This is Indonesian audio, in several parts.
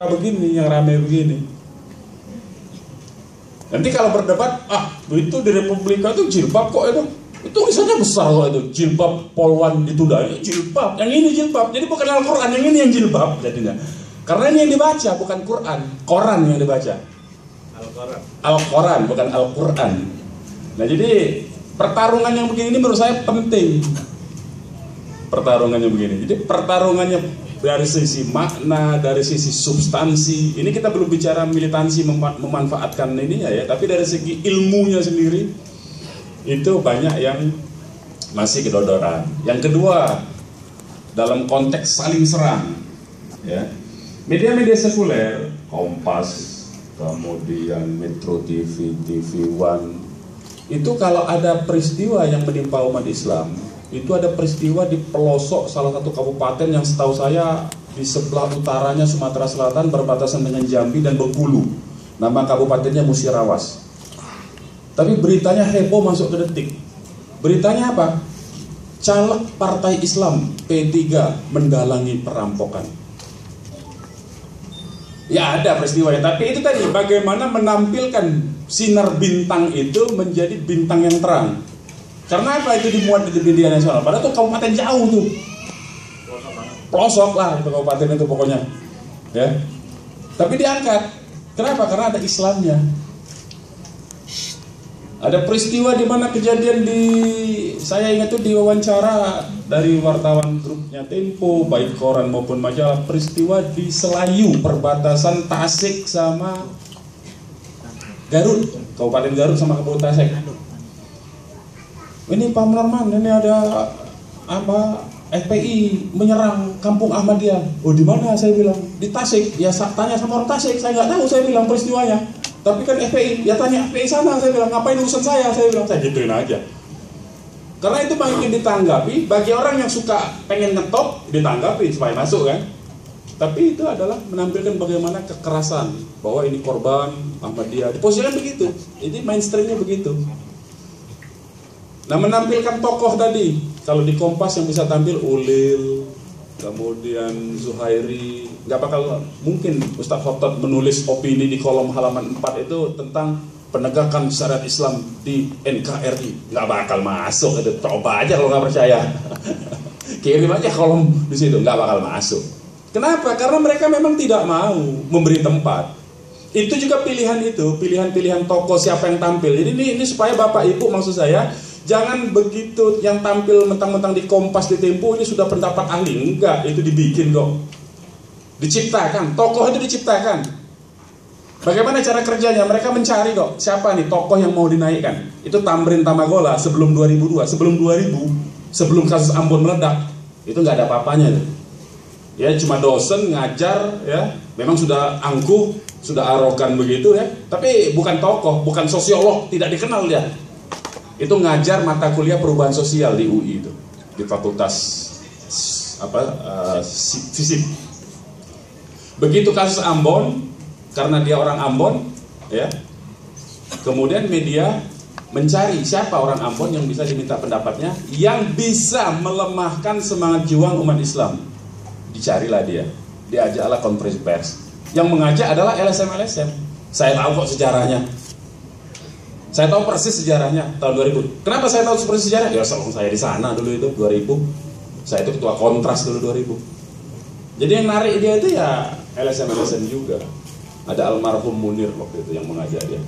begini, yang ramai begini. Nanti kalau berdebat, itu di Republika itu jilbab kok itu tulisannya besar kok itu, jilbab polwan ditunda, jilbab, yang ini jilbab, jadi bukan Al-Quran, yang ini yang jilbab jadinya. Karena ini yang dibaca, bukan Quran, koran yang dibaca. Al-Quran, bukan Al-Quran. Nah jadi pertarungan yang begini ini menurut saya penting. Pertarungannya begini, jadi pertarungannya dari sisi makna, dari sisi substansi. Ini kita belum bicara militansi memanfaatkan ini ya, tapi dari segi ilmunya sendiri itu banyak yang masih kedodoran. Yang kedua, dalam konteks saling serang, ya, media-media sekuler, Kompas, kemudian Metro TV, TV One, itu kalau ada peristiwa yang menimpa umat Islam, itu ada peristiwa di pelosok salah satu kabupaten yang setahu saya di sebelah utaranya Sumatera Selatan berbatasan dengan Jambi dan Bengkulu. Nama kabupatennya Musirawas. Tapi beritanya heboh masuk ke Detik. Beritanya apa? Caleg Partai Islam P3 mendalangi perampokan. Ya ada peristiwanya, tapi itu tadi bagaimana menampilkan sinar bintang itu menjadi bintang yang terang. Karena apa itu dimuat di media nasional? Padahal itu kabupaten jauh tuh, pelosok lah itu kabupaten itu pokoknya, ya. Tapi diangkat. Kenapa? Karena ada Islamnya. Ada peristiwa di mana kejadian saya ingat itu di wawancara dari wartawan grupnya Tempo, baik koran maupun majalah, peristiwa di Selayu, perbatasan Tasik sama Garut, Kabupaten Garut sama Kabupaten Tasik. Ini Pak Munarman, ini ada apa? FPI menyerang Kampung Ahmadiyah. Oh di mana? Saya bilang di Tasik. Ya tanya sama orang Tasik, saya nggak tahu. Saya bilang peristiwanya. Tapi kan FPI, ya tanya FPI sana. Saya bilang ngapain urusan saya? Saya bilang saya gituin aja. Karena itu makin ditanggapi. Bagi orang yang suka pengen ngetop, ditanggapi supaya masuk kan. Tapi itu adalah menampilkan bagaimana kekerasan, bahwa ini korban Ahmadiyah. Diposisikan begitu. Jadi mainstreamnya begitu. Nah menampilkan tokoh tadi, kalau di Kompas yang bisa tampil Ulil, kemudian Zuhairi, nggak bakal mungkin Ustadz Khotot menulis opini di kolom halaman 4 itu tentang penegakan syariat Islam di NKRI, nggak bakal masuk itu. Coba aja kalau nggak percaya, kirim aja kolom di situ, nggak bakal masuk. Kenapa? Karena mereka memang tidak mau memberi tempat. Itu juga pilihan-pilihan tokoh siapa yang tampil. Jadi ini supaya Bapak Ibu maksud saya, jangan begitu yang tampil mentang-mentang di Kompas, di Tempo ini sudah pendapat ahli. Enggak, itu dibikin kok. Diciptakan, tokoh itu diciptakan. Bagaimana cara kerjanya? Mereka mencari kok, siapa nih tokoh yang mau dinaikkan. Itu Tamrin Tamagola sebelum 2002, sebelum kasus Ambon meledak. Itu nggak ada apa-apanya tuh. Ya cuma dosen ngajar ya, memang sudah angkuh, sudah arogan begitu ya. Tapi bukan tokoh, bukan sosiolog, tidak dikenal dia. Itu ngajar mata kuliah perubahan sosial di UI itu, di fakultas fisik. Begitu kasus Ambon, karena dia orang Ambon, ya, kemudian media mencari siapa orang Ambon yang bisa diminta pendapatnya, yang bisa melemahkan semangat juang umat Islam. Dicarilah dia, diajaklah konferensi pers. Yang mengajak adalah LSM. Saya tahu kok sejarahnya. Saya tahu persis sejarahnya tahun 2000. Kenapa saya tahu persis sejarah? Ya selama saya di sana dulu itu 2000. Saya itu ketua kontras dulu 2000. Jadi yang narik dia itu ya LSM juga. Ada almarhum Munir waktu itu yang mengajak dia.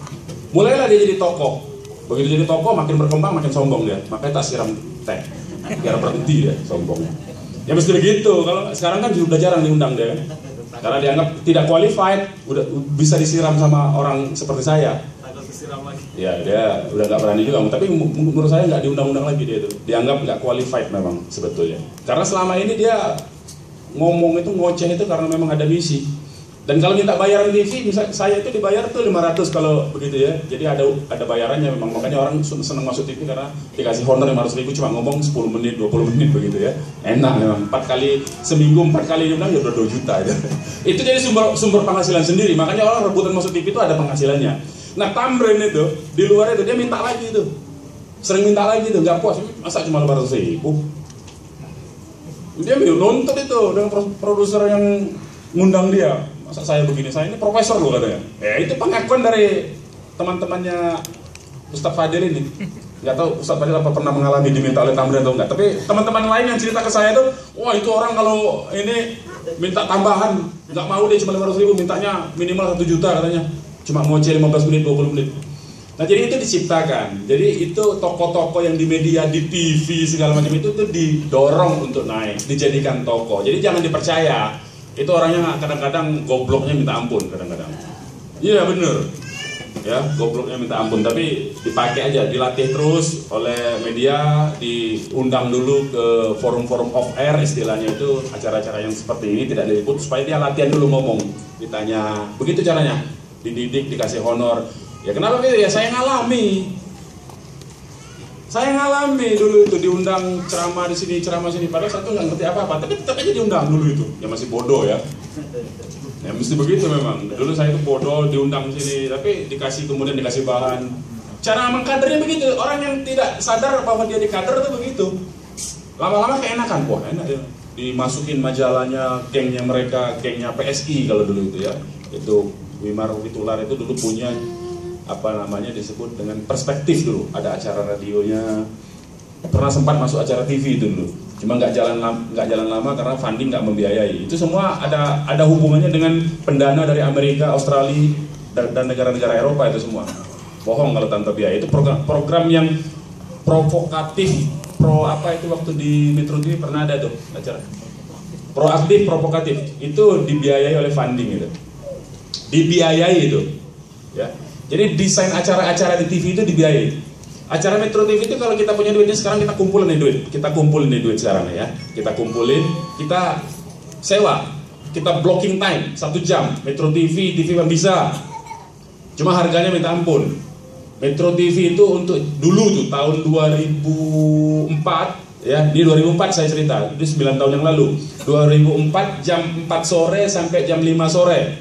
Mulailah dia jadi tokoh. Begitu jadi tokoh makin berkembang makin sombong dia. Makanya tak siram teh biar berhenti dia sombongnya. Ya mesti begitu. Kalau sekarang kan sudah jarang diundang dia kan. Karena dianggap tidak qualified, udah bisa disiram sama orang seperti saya. Ya dia udah nggak berani juga, tapi menurut saya nggak diundang-undang lagi dia itu, dianggap nggak qualified memang sebetulnya. Karena selama ini dia ngomong itu ngoceh itu karena memang ada misi. Dan kalau minta bayaran TV, misalnya saya itu dibayar tuh 500 kalau begitu ya. Jadi ada bayarannya memang, makanya orang senang masuk TV karena dikasih honor 500.000 cuma ngomong 10 menit, 20 menit begitu ya. Enak memang, 4 kali seminggu 4 kali diundang ya udah 2 juta ya. Itu jadi sumber penghasilan sendiri, makanya orang rebutan masuk TV itu ada penghasilannya. Nah Tamrin itu, di luar itu dia minta lagi itu. Sering minta lagi itu, nggak puas, masa cuma 500.000. Dia nuntut itu dengan produser yang ngundang dia. Masa saya begini, saya ini profesor loh katanya. Ya itu pengakuan dari teman-temannya Ustadz Fadil ini. Nggak tahu Ustadz Fadil apa pernah mengalami diminta oleh Tamrin atau enggak. Tapi teman-teman lain yang cerita ke saya tuh, wah itu orang kalau ini minta tambahan, nggak mau dia cuma 500.000, mintanya minimal 1 juta katanya. Cuma ngoceh 15 menit, 20 menit. Nah jadi itu diciptakan. Jadi itu toko-toko yang di media, di TV segala macam itu tuh didorong untuk naik, dijadikan toko. Jadi jangan dipercaya. Itu orangnya kadang-kadang gobloknya minta ampun kadang-kadang. Iya bener. Ya gobloknya minta ampun, tapi dipakai aja, dilatih terus oleh media, diundang dulu ke forum-forum off air istilahnya itu, acara-acara yang seperti ini tidak diliput supaya dia latihan dulu ngomong, ditanya, begitu caranya, dididik, dikasih honor. Ya kenapa gitu ya, saya ngalami dulu itu diundang ceramah di sini, ceramah sini, padahal saya tuh nggak ngerti apa-apa, tapi tetap aja diundang dulu itu, ya masih bodoh ya. Ya mesti begitu memang. Dulu saya itu bodoh diundang sini, tapi kemudian dikasih bahan. Cara mengkadernya begitu. Orang yang tidak sadar bahwa dia dikader itu begitu. Lama-lama keenakan, wah enak ya. Dimasukin majalahnya, gengnya mereka, gengnya PSI kalau dulu itu ya. Itu Wimar Witular itu dulu punya apa namanya disebut dengan Perspektif dulu. Ada acara radionya. Pernah sempat masuk acara TV itu dulu. Cuma nggak jalan lama karena funding nggak membiayai. Itu semua ada hubungannya dengan pendana dari Amerika, Australia dan negara-negara Eropa itu semua. Bohong kalau tanpa biaya. Itu program yang provokatif, apa itu waktu di Metro TV pernah ada tuh acara. Proaktif, provokatif. Itu dibiayai oleh funding itu. Dibiayai itu. Ya. Jadi desain acara-acara di TV itu dibiayai. Acara Metro TV itu kalau kita punya duitnya sekarang kita kumpulin nih duit. Kita kumpulin nih duit sekarang ya. Kita kumpulin, kita sewa, kita blocking time 1 jam. Metro TV yang bisa. Cuma harganya minta ampun. Metro TV itu untuk dulu tuh tahun 2004 ya. Di 2004 saya cerita, itu 9 tahun yang lalu. 2004 jam 4 sore sampai jam 5 sore.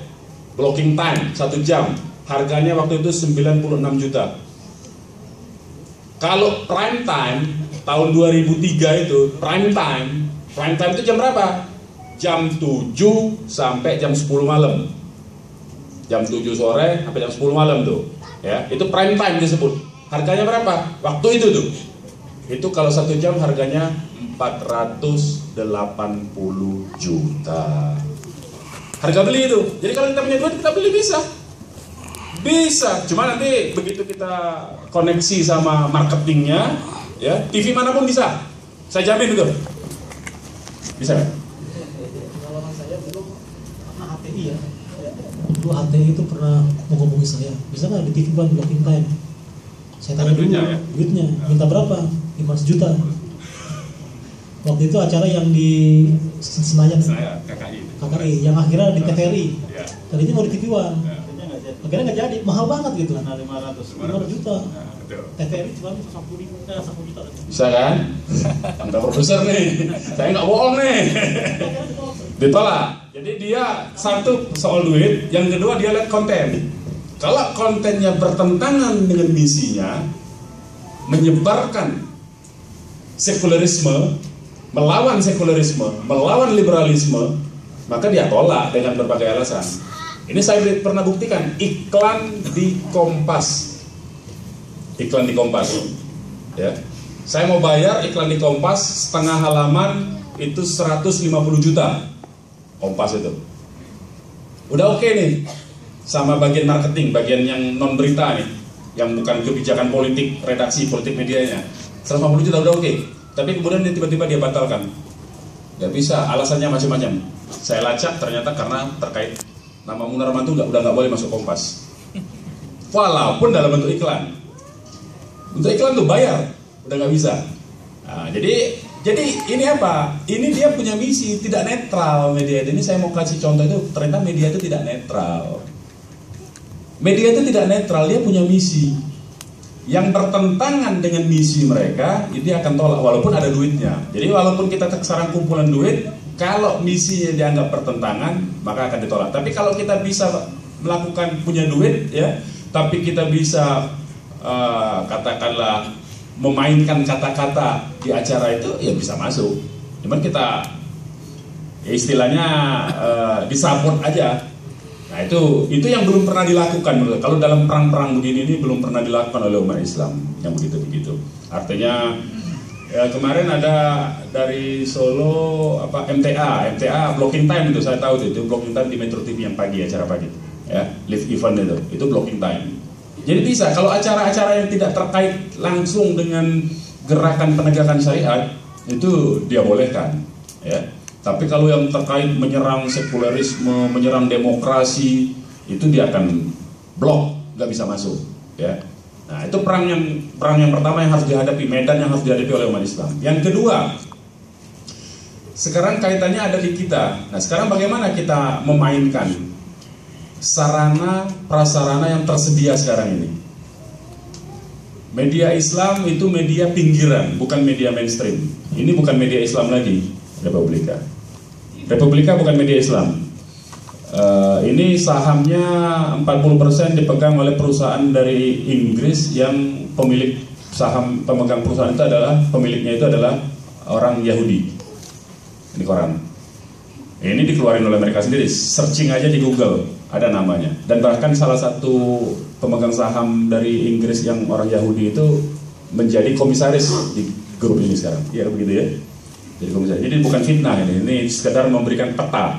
Blocking time 1 jam. Harganya waktu itu 96 juta. Kalau prime time tahun 2003 itu prime time itu jam berapa? Jam 7 sampai jam 10 malam. Jam 7 sore sampai jam 10 malam tuh. Ya, itu prime time disebut. Harganya berapa? Waktu itu tuh. Itu kalau 1 jam harganya 480 juta. Harga beli itu. Jadi kalau kita punya duit kita beli bisa. Bisa, cuma nanti begitu kita koneksi sama marketingnya, ya TV manapun bisa. Saya jamin itu. Bisa nggak? Pengalaman saya dulu sama HTI ya. Dulu HTI itu pernah menghubungi saya. Bisa nggak di TV One blocking time? Saya tanya dulu duitnya, minta berapa? 500 juta. Waktu itu acara yang di Senayan, KKI, yang akhirnya di TVRI. Tadinya mau di TV One. Akhirnya nggak jadi, mahal banget gitu. 500 juta. TVRI cuma 10 juta. Bisa kan? Anda produser nih, saya nggak bohong nih. Ditolak. Jadi dia satu soal duit, yang kedua dia lihat konten. Kalau kontennya bertentangan dengan misinya, menyebarkan sekularisme, melawan sekularisme, melawan liberalisme, maka dia tolak dengan berbagai alasan. Ini saya pernah buktikan, iklan di Kompas. Iklan di Kompas. Ya. Saya mau bayar iklan di Kompas setengah halaman itu 150 juta. Kompas itu. Udah oke nih. Sama bagian marketing, bagian yang non berita nih, yang bukan kebijakan politik, redaksi politik medianya. 150 juta udah oke. Tapi kemudian tiba-tiba dia batalkan. Gak bisa, alasannya macam-macam. Saya lacak ternyata karena terkait nama Munarman itu udah nggak boleh masuk Kompas. Walaupun dalam bentuk iklan. Bentuk iklan tuh bayar, udah nggak bisa. Nah, jadi ini apa? Ini dia punya misi tidak netral media ini. Saya mau kasih contoh itu, ternyata media itu tidak netral. Media itu tidak netral, dia punya misi. Yang bertentangan dengan misi mereka, itu akan tolak walaupun ada duitnya. Jadi walaupun kita sekarang kumpulan duit, kalau misinya dianggap bertentangan, maka akan ditolak. Tapi kalau kita bisa melakukan punya duit, ya, tapi kita bisa katakanlah memainkan kata-kata di acara itu, ya bisa masuk. Cuman kita ya istilahnya disupport aja. Nah itu yang belum pernah dilakukan menurut saya. Kalau dalam perang-perang begini ini belum pernah dilakukan oleh umat Islam yang begitu-begitu. Artinya ya, kemarin ada dari Solo MTA blocking time itu saya tahu itu blocking time di Metro TV yang pagi, acara pagi ya, live event itu blocking time. Jadi bisa kalau acara-acara yang tidak terkait langsung dengan gerakan penegakan syariat itu dia bolehkan ya. Tapi kalau yang terkait menyerang sekularisme, menyerang demokrasi, itu dia akan blok, nggak bisa masuk. Ya. Nah itu perang yang pertama yang harus dihadapi, medan yang harus dihadapi oleh umat Islam. Yang kedua, sekarang kaitannya ada di kita. Nah sekarang bagaimana kita memainkan sarana prasarana yang tersedia sekarang ini? Media Islam itu media pinggiran, bukan media mainstream. Ini bukan media Islam lagi. Republika bukan media Islam. Ini sahamnya 40% dipegang oleh perusahaan dari Inggris yang pemegang perusahaan itu adalah pemiliknya itu adalah orang Yahudi. Ini koran. Ini dikeluarin oleh mereka sendiri. Searching aja di Google ada namanya. Dan bahkan salah satu pemegang saham dari Inggris yang orang Yahudi itu menjadi komisaris di grup ini sekarang. Iya begitu ya. Jadi bukan fitnah ini sekedar memberikan peta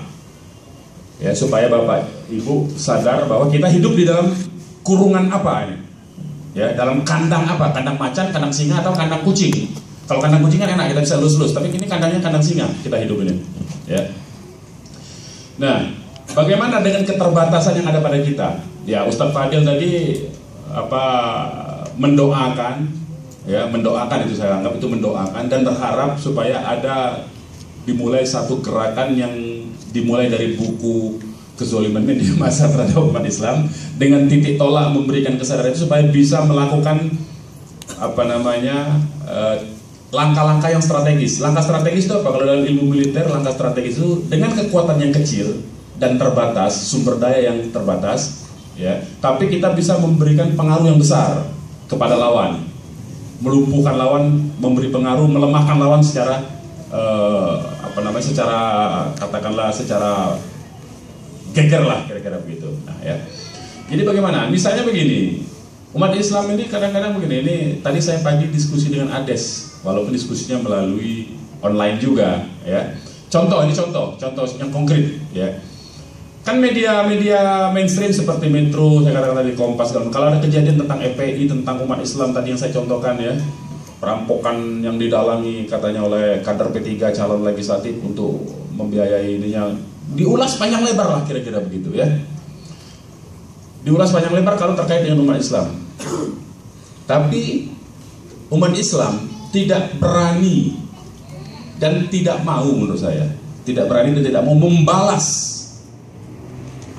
ya supaya Bapak Ibu sadar bahwa kita hidup di dalam kurungan apa ini ya, dalam kandang apa, kandang macan, kandang singa atau kandang kucing. Kalau kandang kucing kan enak kita bisa lus-lus, tapi ini kandangnya kandang singa kita hidup ini ya. Nah bagaimana dengan keterbatasan yang ada pada kita ya, Ustadz Fadil tadi mendoakan ya, mendoakan itu saya anggap itu mendoakan dan berharap supaya ada dimulai satu gerakan yang dimulai dari buku kezoliman media massa terhadap umat Islam dengan titik tolak memberikan kesadaran itu supaya bisa melakukan langkah-langkah yang strategis. Langkah strategis itu apa? Kalau dalam ilmu militer langkah strategis itu dengan kekuatan yang kecil dan terbatas, sumber daya yang terbatas ya, tapi kita bisa memberikan pengaruh yang besar kepada lawan, melumpuhkan lawan, memberi pengaruh, melemahkan lawan secara secara geger lah kira-kira begitu. Nah ya. Jadi bagaimana? Misalnya begini, umat Islam ini kadang-kadang begini. Ini tadi saya pagi diskusi dengan Ades, walaupun diskusinya melalui online juga ya. Contoh yang konkret ya. Kan media mainstream seperti Metro, saya katakan tadi Kompas, kalau ada kejadian tentang FPI, tentang umat Islam tadi yang saya contohkan ya, perampokan yang didalangi katanya oleh kader P3 calon legislatif untuk membiayai ininya, diulas panjang lebar lah kira-kira begitu ya. Diulas panjang lebar kalau terkait dengan umat Islam. Tapi umat Islam tidak berani dan tidak mau, menurut saya, tidak berani dan tidak mau membalas.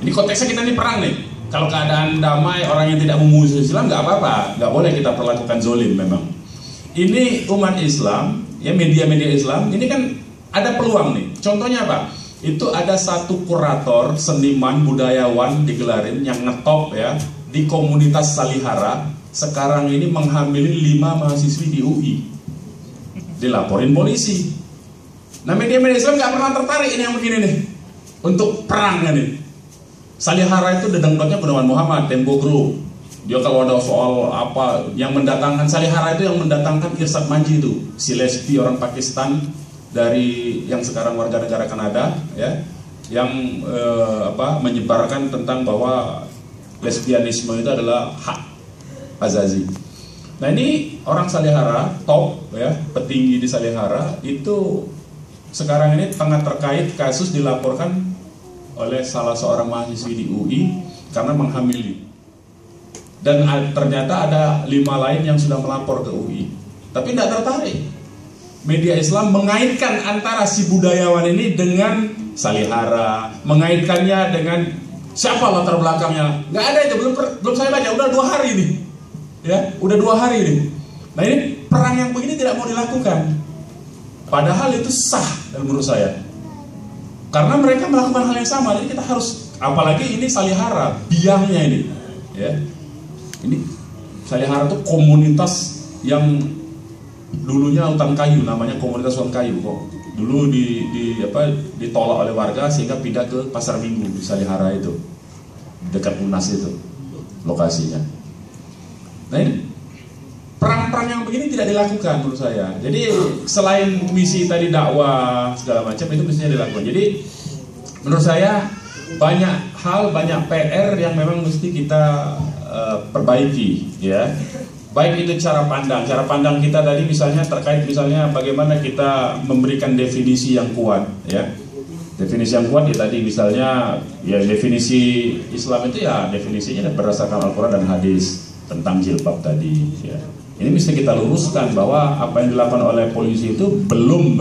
Ini konteksnya kita ini perang nih. Kalau keadaan damai, orang yang tidak memusuhi Islam nggak apa-apa, nggak boleh kita perlakukan zolim memang. Ini umat Islam, ya media-media Islam, ini kan ada peluang nih. Contohnya apa? Itu ada satu kurator, seniman, budayawan digelarin yang ngetop ya di komunitas Salihara. Sekarang ini menghamili 5 mahasiswi di UI. Dilaporin polisi. Nah media-media Islam nggak pernah tertarik ini yang begini nih untuk perang nih. Salihara itu dedengkotnya Gunawan Muhammad, Tempo Group. Dia kalau ada soal apa yang mendatangkan Salihara itu yang mendatangkan Irsyad Manji itu, si lesbi orang Pakistan dari yang sekarang warga negara Kanada ya, yang menyebarkan tentang bahwa lesbianisme itu adalah hak azazi. Nah ini orang Salihara top ya, petinggi di Salihara itu sekarang ini tengah terkait kasus dilaporkan oleh salah seorang mahasiswi di UI karena menghamili, dan ternyata ada 5 lain yang sudah melapor ke UI, tapi tidak tertarik. Media Islam mengaitkan antara si budayawan ini dengan Salihara, mengaitkannya dengan siapa latar belakangnya, nggak ada itu, belum saya baca, udah 2 hari nih, ya, udah 2 hari nih. Nah ini perang yang begini tidak mau dilakukan, padahal itu sah menurut saya. Karena mereka melakukan hal yang sama, jadi kita harus, apalagi ini Salihara, biangnya ini, ya, ini Salihara itu komunitas yang dulunya hutan kayu, namanya komunitas hutan kayu kok. Dulu ditolak oleh warga sehingga pindah ke Pasar Minggu di Salihara itu. dekat UNAS itu lokasinya. Nah ini perang-perang yang begini tidak dilakukan menurut saya. Jadi selain misi tadi dakwah segala macam itu mestinya dilakukan. Jadi menurut saya banyak hal, banyak PR yang memang mesti kita perbaiki, ya. Baik itu cara pandang kita tadi misalnya terkait misalnya bagaimana kita memberikan definisi yang kuat, ya. Definisi yang kuat ya tadi misalnya ya definisi Islam itu ya definisinya berdasarkan Al-Quran dan hadis tentang jilbab tadi, ya. Ini mesti kita luruskan bahwa apa yang dilakukan oleh polisi itu belum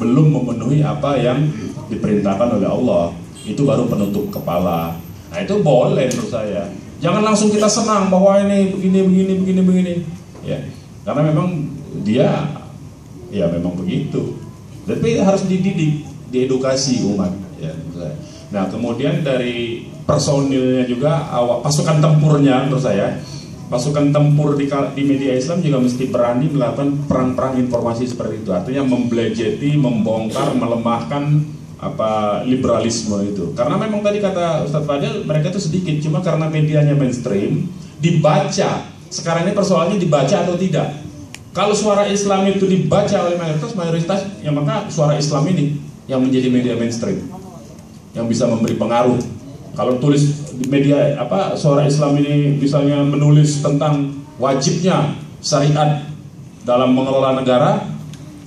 memenuhi apa yang diperintahkan oleh Allah. Itu baru penutup kepala. Nah itu boleh menurut saya. Jangan langsung kita senang bahwa ini begini, ya. Karena memang dia, ya memang begitu. Tapi harus dididik, diedukasi umat, ya. Nah kemudian dari personilnya juga, pasukan tempurnya menurut saya. Pasukan tempur di media Islam juga mesti berani melakukan perang-perang informasi seperti itu. Artinya membelejeti, membongkar, melemahkan liberalisme itu. Karena memang tadi kata Ustadz Fadil, mereka itu sedikit, cuma karena medianya mainstream, dibaca. Sekarang ini persoalannya dibaca atau tidak. Kalau suara Islam itu dibaca oleh mayoritas, ya maka suara Islam ini yang menjadi media mainstream, yang bisa memberi pengaruh. Kalau tulis di media suara Islam ini misalnya menulis tentang wajibnya syariat dalam mengelola negara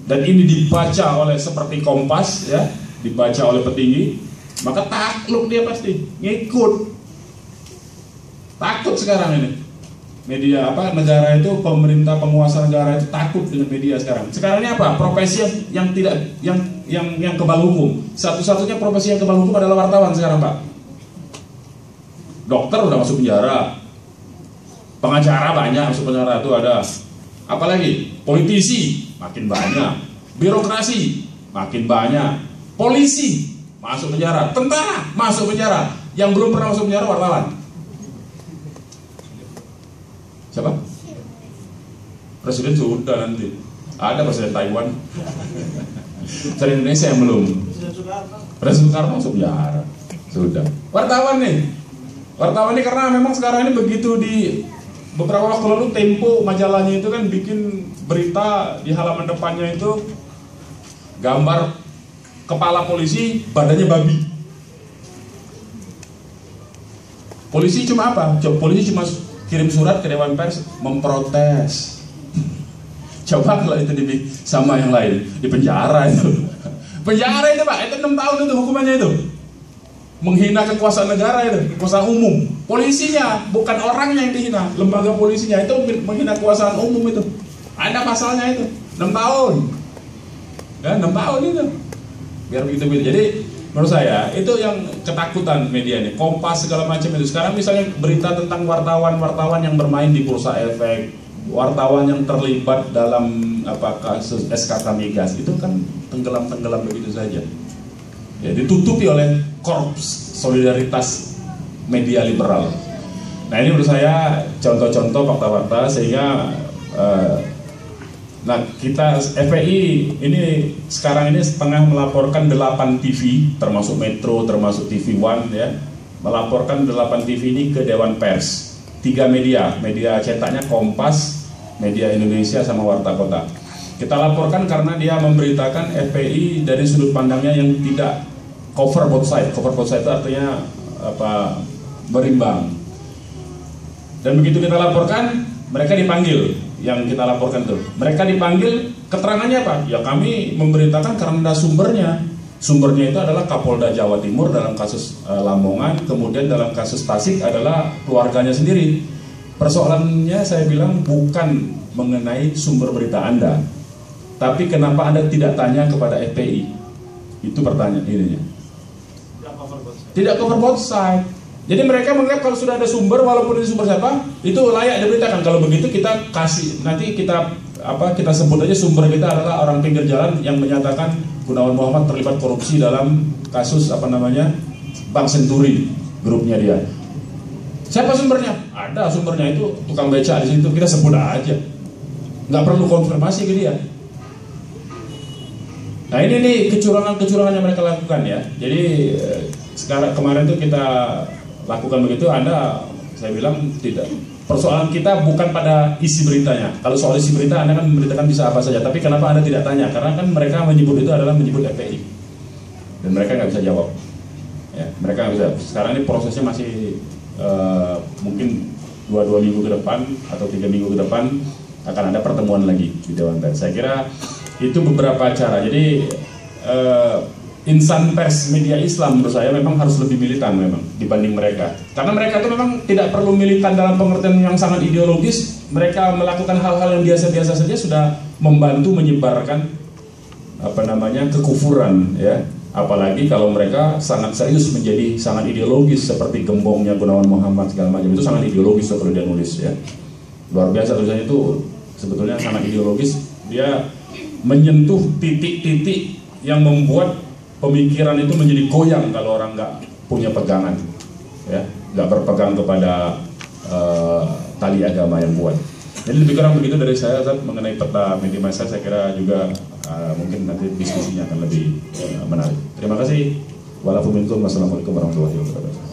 dan ini dibaca oleh seperti Kompas, ya, dibaca oleh petinggi, maka takluk dia pasti ngikut. Takut sekarang ini media negara itu, pemerintah penguasa negara itu takut dengan media sekarang. Sekarang ini apa? Profesi yang tidak yang kebal hukum. Satu-satunya profesi yang kebal hukum adalah wartawan sekarang, Pak. Dokter udah masuk penjara, pengacara banyak masuk penjara, itu ada. Apalagi politisi makin banyak, birokrasi makin banyak, polisi masuk penjara, tentara masuk penjara. Yang belum pernah masuk penjara wartawan. Siapa? Presiden sudah nanti. Ada Presiden Taiwan. Presiden Indonesia yang belum. Presiden Soekarno masuk penjara. Sudah. Wartawan nih. Wartawan ini karena memang sekarang ini begitu, di beberapa waktu lalu Tempo majalahnya itu kan bikin berita di halaman depannya itu gambar kepala polisi badannya babi. Polisi cuma apa? Polisi cuma kirim surat ke Dewan Pers memprotes. Coba kalau itu sama yang lain di penjara itu. Penjara itu Pak, itu 6 tahun itu hukumannya itu. Menghina kekuasaan negara itu, kekuasaan umum. Polisinya, bukan orangnya yang dihina, lembaga polisinya itu menghina kekuasaan umum itu. Ada pasalnya itu, 6 tahun. Ya, 6 tahun itu. Biar begitu. Jadi menurut saya itu yang ketakutan media ini, Kompas segala macam itu. Sekarang misalnya berita tentang wartawan yang bermain di bursa efek, wartawan yang terlibat dalam kasus SKK Migas, itu kan tenggelam begitu saja. Ya, ditutupi oleh korps solidaritas media liberal. Nah ini menurut saya contoh-contoh fakta-fakta sehingga kita FPI ini sekarang ini setengah melaporkan 8 TV termasuk Metro, termasuk TV One, ya, melaporkan 8 TV ini ke Dewan Pers. 3 media cetaknya Kompas, Media Indonesia sama Warta Kota. Kita laporkan karena dia memberitakan FPI dari sudut pandangnya yang tidak cover both side. Cover both side itu artinya berimbang. Dan begitu kita laporkan, mereka dipanggil. Yang kita laporkan tuh, mereka dipanggil, keterangannya apa? Ya kami memberitakan karena ada sumbernya. Sumbernya itu adalah Kapolda Jawa Timur dalam kasus Lamongan, kemudian dalam kasus Tasik adalah keluarganya sendiri. Persoalannya saya bilang bukan mengenai sumber berita Anda, tapi kenapa Anda tidak tanya kepada FPI? Itu pertanyaan ininya. Tidak cover both side. Jadi mereka menganggap kalau sudah ada sumber, walaupun itu sumber siapa, itu layak diberitakan. Kalau begitu kita kasih, nanti kita sebut aja sumber kita adalah orang pinggir jalan yang menyatakan Gunawan Muhammad terlibat korupsi dalam kasus Bank Senturi, grupnya dia. Siapa sumbernya? Ada sumbernya, itu tukang beca di situ, kita sebut aja. Nggak perlu konfirmasi ke dia. Nah ini nih kecurangan yang mereka lakukan, ya. Jadi kemarin tuh kita lakukan begitu, Anda, saya bilang tidak. Persoalan kita bukan pada isi beritanya. Kalau soal isi berita, Anda kan memberitakan bisa apa saja. Tapi kenapa Anda tidak tanya? Karena kan mereka menyebut itu adalah menyebut FPI, dan mereka nggak bisa jawab. Ya, mereka nggak bisa. Sekarang ini prosesnya masih mungkin 2 minggu ke depan atau 3 minggu ke depan akan ada pertemuan lagi di Dewan Pers. Saya kira itu beberapa cara. Jadi insan pers media Islam menurut saya memang harus lebih militan memang dibanding mereka, karena mereka itu memang tidak perlu militan dalam pengertian yang sangat ideologis. Mereka melakukan hal-hal yang biasa-biasa saja sudah membantu menyebarkan kekufuran, ya. Apalagi kalau mereka sangat serius menjadi sangat ideologis seperti gembongnya Gunawan Muhammad segala macam, itu sangat ideologis kalau dia nulis, ya. Luar biasa tulisannya itu, sebetulnya sangat ideologis. Dia menyentuh titik-titik yang membuat pemikiran itu menjadi goyang kalau orang nggak punya pegangan, ya, nggak berpegang kepada tali agama yang kuat. Jadi lebih kurang begitu dari saya, Ustaz, mengenai peta media massa. Saya kira juga mungkin nanti diskusinya akan lebih menarik. Terima kasih. Wassalamualaikum warahmatullahi wabarakatuh.